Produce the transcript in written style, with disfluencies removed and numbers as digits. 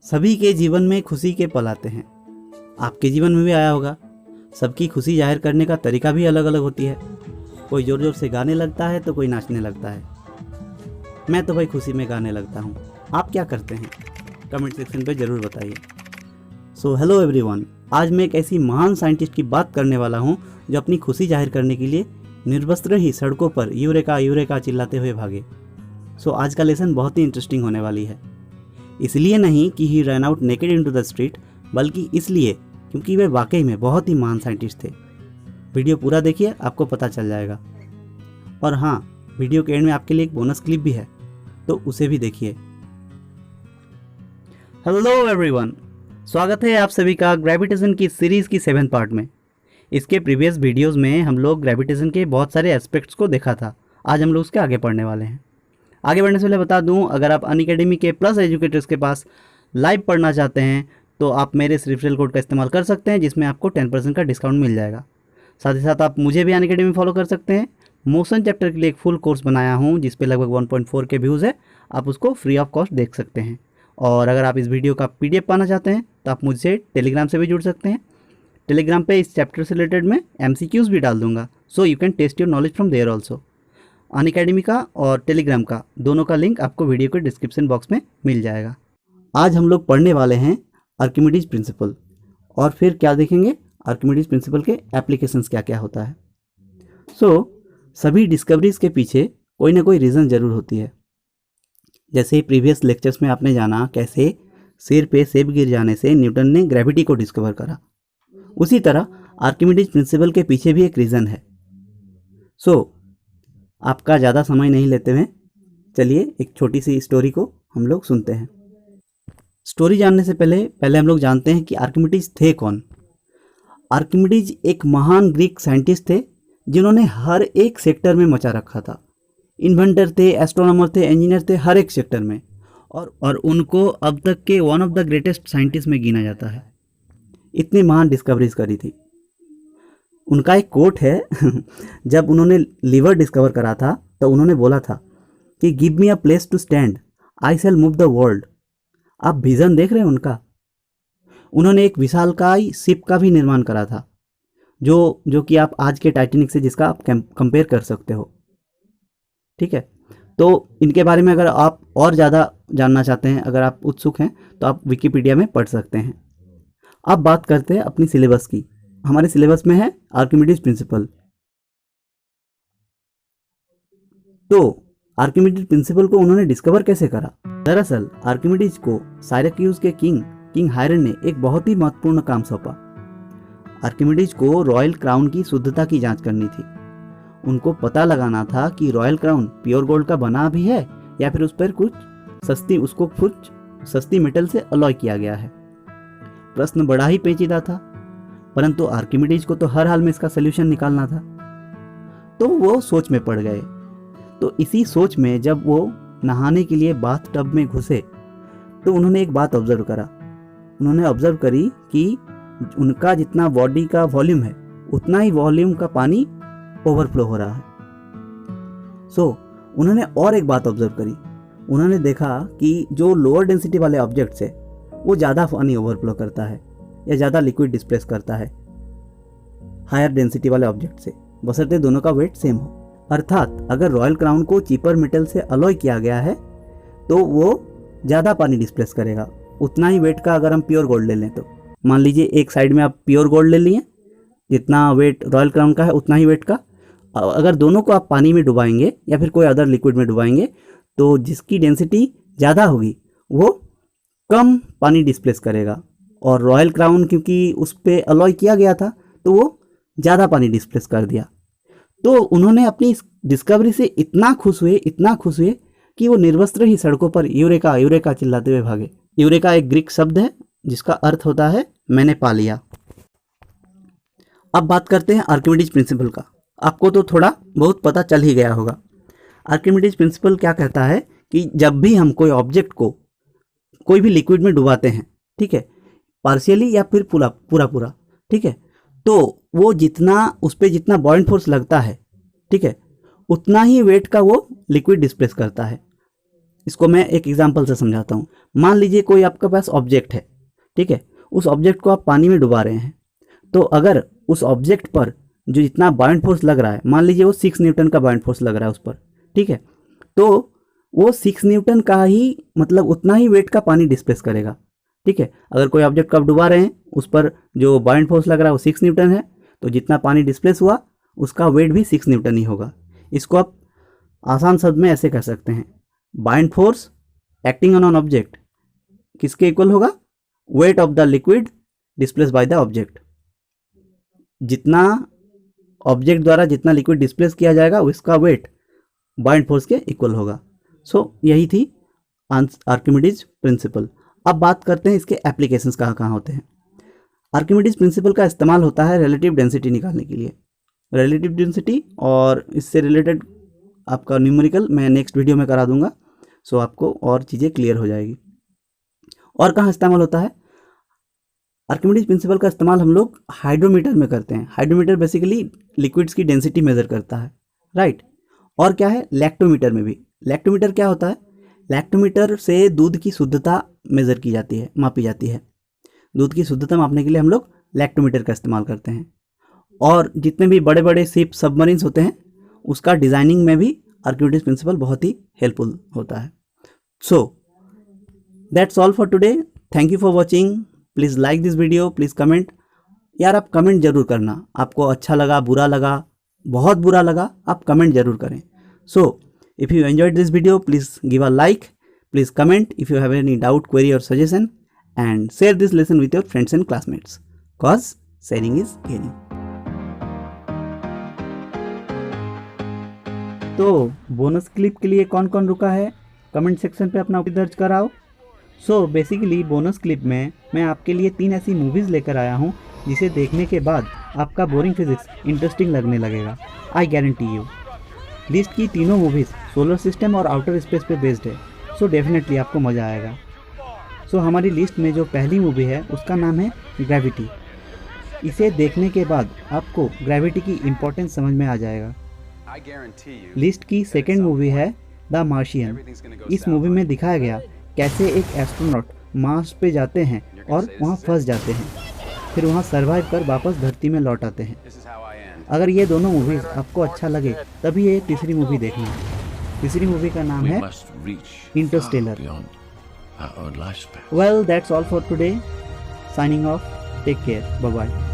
सभी के जीवन में खुशी के पल आते हैं। आपके जीवन में भी आया होगा। सबकी खुशी जाहिर करने का तरीका भी अलग अलग होती है। कोई ज़ोर ज़ोर से गाने लगता है तो कोई नाचने लगता है। मैं तो भाई खुशी में गाने लगता हूँ। आप क्या करते हैं? कमेंट सेक्शन पे ज़रूर बताइए। सो हेलो एवरीवन, आज मैं एक ऐसी महान साइंटिस्ट की बात करने वाला हूँ जो अपनी खुशी जाहिर करने के लिए निर्वस्त्र ही सड़कों पर यूरेका यूरेका चिल्लाते हुए भागे। सो आज का लेसन बहुत ही इंटरेस्टिंग होने वाली है। इसलिए नहीं कि he run out naked into the street, बल्कि इसलिए क्योंकि वे वाकई में बहुत ही महान साइंटिस्ट थे। वीडियो पूरा देखिए, आपको पता चल जाएगा। और हाँ, वीडियो के एंड में आपके लिए एक बोनस क्लिप भी है, तो उसे भी देखिए। हेलो एवरीवन, स्वागत है आप सभी का ग्रेविटेशन की सीरीज़ की 7th पार्ट में। इसके प्रीवियस वीडियोस में हम लोग ग्रेविटेशन के बहुत सारे एस्पेक्ट्स को देखा था। आज हम लोग उसके आगे पढ़ने वाले हैं। आगे बढ़ने से पहले बता दूं, अगर आप अनअकैडमी के प्लस एजुकेटर्स के पास लाइव पढ़ना चाहते हैं तो आप मेरे इस रेफरल कोड का इस्तेमाल कर सकते हैं, जिसमें आपको 10% का डिस्काउंट मिल जाएगा। साथ ही साथ आप मुझे भी अनअकैडमी फॉलो कर सकते हैं। मोशन चैप्टर के लिए एक फुल कोर्स बनाया हूं जिस पे लगभग 1.4 के व्यूज़ है। आप उसको फ्री ऑफ कॉस्ट देख सकते हैं। और अगर आप इस वीडियो का PDF पाना चाहते हैं तो आप मुझसे टेलीग्राम से भी जुड़ सकते हैं। टेलीग्राम पे इस चैप्टर से रिलेटेड मैं MCQs भी डाल दूंगा, so you can test your knowledge from there also. Unacademy का और टेलीग्राम का दोनों का लिंक आपको वीडियो के डिस्क्रिप्शन बॉक्स में मिल जाएगा। आज हम लोग पढ़ने वाले हैं आर्किमिडीज प्रिंसिपल, और फिर क्या देखेंगे, आर्किमिडीज प्रिंसिपल के एप्लीकेशंस क्या क्या होता है। सभी डिस्कवरीज के पीछे कोई ना कोई रीज़न ज़रूर होती है। जैसे प्रीवियस लेक्चर्स में आपने जाना कैसे सिर पे सेब गिर जाने से न्यूटन ने ग्रेविटी को डिस्कवर करा, उसी तरह आर्किमिडीज प्रिंसिपल के पीछे भी एक रीज़न है। आपका ज़्यादा समय नहीं लेते हुए चलिए एक छोटी सी स्टोरी को हम लोग सुनते हैं। स्टोरी जानने से पहले हम लोग जानते हैं कि आर्किमिडीज थे कौन। आर्किमिडीज एक महान ग्रीक साइंटिस्ट थे जिन्होंने हर एक सेक्टर में मचा रखा था। इन्वेंटर थे, एस्ट्रोनॉमर थे, इंजीनियर थे, हर एक सेक्टर में। और उनको अब तक के one of the greatest scientist में गिना जाता है। इतनी महान डिस्कवरीज करी थी। उनका एक कोट है जब उन्होंने लीवर डिस्कवर करा था तो उन्होंने बोला था कि give me a place to stand, I shall move the world. आप विजन देख रहे हैं उनका। उन्होंने एक विशालकाय शिप का भी निर्माण करा था, जो कि आप आज के टाइटैनिक से जिसका आप कंपेयर कर सकते हो। ठीक है, तो इनके बारे में अगर आप और ज़्यादा जानना चाहते हैं, अगर आप उत्सुक हैं, तो आप विकिपीडिया में पढ़ सकते हैं। अब बात करते हैं अपनी सिलेबस की। हमारे सिलेबस में है आर्किमिडीज प्रिंसिपल। तो आर्किमिडीज प्रिंसिपल को उन्होंने डिस्कवर कैसे करा? दरअसल आर्किमिडीज को साइरैक्यूज के किंग हायरन ने एक बहुत ही महत्वपूर्ण काम सौंपा। आर्किमिडीज को रॉयल क्राउन की शुद्धता की जांच करनी थी। उनको पता लगाना था कि रॉयल क्राउन प्योर गोल्ड का बना भी है या फिर उस पर कुछ सस्ती मेटल से अलॉय किया गया है। प्रश्न बड़ा ही पेचीदा था, परंतु आर्किमिडीज को तो हर हाल में इसका सलूशन निकालना था। तो वो सोच में पड़ गए। तो इसी सोच में जब वो नहाने के लिए बाथ टब में घुसे तो उन्होंने एक बात ऑब्जर्व करा। उन्होंने ऑब्जर्व करी कि उनका जितना बॉडी का वॉल्यूम है उतना ही वॉल्यूम का पानी ओवरफ्लो हो रहा है। उन्होंने और एक बात ऑब्जर्व करी। उन्होंने देखा कि जो लोअर डेंसिटी वाले ऑब्जेक्ट्स है वो ज़्यादा पानी ओवरफ्लो करता है या ज़्यादा लिक्विड डिस्प्लेस करता है हायर डेंसिटी वाले ऑब्जेक्ट से, बशर्ते दोनों का वेट सेम हो। अर्थात अगर रॉयल क्राउन को चीपर मेटल से अलॉय किया गया है तो वो ज़्यादा पानी डिस्प्लेस करेगा उतना ही वेट का। अगर हम प्योर गोल्ड ले लें तो मान लीजिए एक साइड में आप प्योर गोल्ड ले लिए, जितना वेट रॉयल क्राउन का है उतना ही वेट का। अगर दोनों को आप पानी में डुबाएंगे या फिर कोई अदर लिक्विड में डुबाएंगे तो जिसकी डेंसिटी ज़्यादा होगी वो कम पानी डिस्प्लेस करेगा, और रॉयल क्राउन क्योंकि उस पर अलॉय किया गया था तो वो ज़्यादा पानी डिस्प्लेस कर दिया। तो उन्होंने अपनी इस डिस्कवरी से इतना खुश हुए कि वो निर्वस्त्र ही सड़कों पर यूरेका यूरेका चिल्लाते हुए भागे। यूरेका एक ग्रीक शब्द है जिसका अर्थ होता है मैंने पा लिया। अब बात करते हैं आर्किमिडीज प्रिंसिपल का। आपको तो थोड़ा बहुत पता चल ही गया होगा। आर्किमिडीज प्रिंसिपल क्या कहता है कि जब भी हम कोई ऑब्जेक्ट को कोई भी लिक्विड में डुबाते हैं, ठीक है, पार्शियली या फिर पूरा, ठीक है, तो वो उस पर जितना बॉइंट फोर्स लगता है, ठीक है, उतना ही वेट का वो लिक्विड डिस्प्लेस करता है। इसको मैं एक एग्जांपल से समझाता हूँ। मान लीजिए कोई आपके पास ऑब्जेक्ट है, ठीक है, उस ऑब्जेक्ट को आप पानी में डुबा रहे हैं, तो अगर उस ऑब्जेक्ट पर जो जितना बाउंड फोर्स लग रहा है, मान लीजिए वो 6 न्यूटन का बाउंड फोर्स लग रहा है उस पर, ठीक है, तो वो 6 न्यूटन का ही मतलब उतना ही वेट का पानी डिस्प्लेस करेगा, ठीक है। अगर कोई ऑब्जेक्ट को आप डुबा रहे हैं, उस पर जो बाउंड फोर्स लग रहा है वो 6 न्यूटन है, तो जितना पानी डिस्प्लेस हुआ उसका वेट भी 6 न्यूटन ही होगा। इसको आप आसान शब्द में ऐसे कह सकते हैं, bound force acting on an object किसके इक्वल होगा, weight of the liquid displace by the object. जितना ऑब्जेक्ट द्वारा जितना लिक्विड डिस्प्लेस किया जाएगा उसका वेट बाउंड फोर्स के इक्वल होगा। सो यही थी आर्किमिडीज प्रिंसिपल। अब बात करते हैं इसके एप्लीकेशंस कहाँ कहाँ होते हैं। आर्किमिडीज प्रिंसिपल का इस्तेमाल होता है रिलेटिव डेंसिटी निकालने के लिए। रिलेटिव डेंसिटी और इससे रिलेटेड आपका न्यूमेरिकल मैं नेक्स्ट वीडियो में करा दूंगा, सो आपको और चीज़ें क्लियर हो जाएगी। और कहाँ इस्तेमाल होता है आर्किमिडीज प्रिंसिपल का इस्तेमाल हम लोग हाइड्रोमीटर में करते हैं। हाइड्रोमीटर बेसिकली लिक्विड्स की डेंसिटी मेजर करता है, राइट। और क्या है, लैक्टोमीटर में भी। लैक्टोमीटर क्या होता है, लैक्टोमीटर से दूध की शुद्धता मेजर की जाती है, मापी जाती है। दूध की शुद्धता मापने के लिए हम लोग लैक्टोमीटर का इस्तेमाल करते हैं। और जितने भी बड़े बड़े शिप सबमरीन्स होते हैं उसका डिज़ाइनिंग में भी आर्किमिडीज प्रिंसिपल बहुत ही हेल्पफुल होता है। So that's all for today, thank you for watching, please like this video, please comment. यार आप कमेंट जरूर करना, आपको अच्छा लगा, बुरा लगा, बहुत बुरा लगा, आप कमेंट जरूर करें। So if you enjoyed this video please give a like, please comment if you have any doubt, query और suggestion, and share this lesson with your friends and classmates, cause sharing is caring। तो bonus clip के लिए कौन कौन रुका है comment section पे अपना दर्ज कराओ। सो बेसिकली बोनस क्लिप में मैं आपके लिए 3 ऐसी मूवीज़ लेकर आया हूँ जिसे देखने के बाद आपका बोरिंग फिजिक्स इंटरेस्टिंग लगने लगेगा, आई गारंटी यू। लिस्ट की तीनों मूवीज़ सोलर सिस्टम और आउटर स्पेस पे बेस्ड है, सो डेफिनेटली आपको मज़ा आएगा। सो हमारी लिस्ट में जो पहली मूवी है उसका नाम है ग्रेविटी। इसे देखने के बाद आपको ग्रेविटी की इम्पोर्टेंस समझ में आ जाएगा। लिस्ट की सेकंड मूवी है द मार्शियन। इस मूवी में दिखाया गया कैसे एक एस्ट्रोनॉट मार्स पे जाते हैं और वहाँ फंस जाते हैं, फिर वहाँ सर्वाइव कर वापस धरती में लौट आते हैं। अगर ये दोनों मूवीज़ आपको अच्छा लगे तभी ये तीसरी मूवी देखना। तीसरी मूवी का नाम है Interstellar. Well, that's all for today. Signing off. Take care. Bye-bye.